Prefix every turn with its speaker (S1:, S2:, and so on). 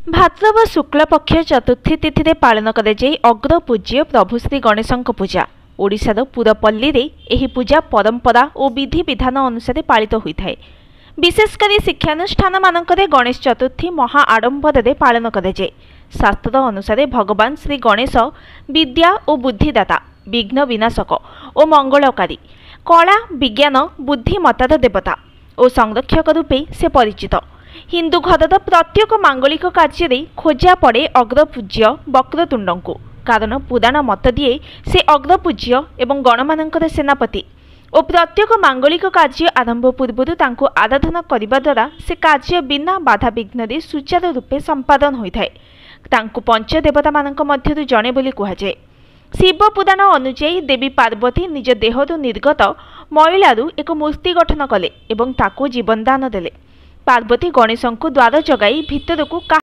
S1: भाद्रव शुक्ल पक्ष चतुर्थी तिथि पालन कर अग्र पूज्य प्रभु श्री गणेश पूजा। ओडिशार पुरपल्ली रे एही पूजा परंपरा और विधि विधान अनुसार पालित होता है। विशेषकर शिक्षानुष्ठान मानकरे गणेश चतुर्थी महा आडंबर पालन कराए। शास्त्र अनुसार भगवान श्री गणेश विद्या और बुद्धिदाता, विघ्न विनाशक और मंगलकारी, कला विज्ञान बुद्धिमतार देवता और संरक्षक रूपे से परिचित। हिंदू घरर प्रत्येक मांगलिक कार्य खोजा पड़े अग्रपूज्य वक्रतुंड को, कारण पुराण मत दिए से अग्रपूज्य एवं गणमानंकर सेनापति और प्रत्येक मांगलिक कार्य आरंभ पूर्व तांको आराधना करने द्वारा से कार्य बिना बाधा विघ्न सुचारू रूपे संपादन होता है। तांको पंचदेवता मानक मध्यरु जणे बोली कुहाଯାଏ। शिव पुराण अनुଯାयी देवी पार्वती निज देहरु निर्गत मैलारू एक मूर्ति गठन कले एवं ताको जीवनदान देले। पार्वती गणेश को द्वार जगाई भितर को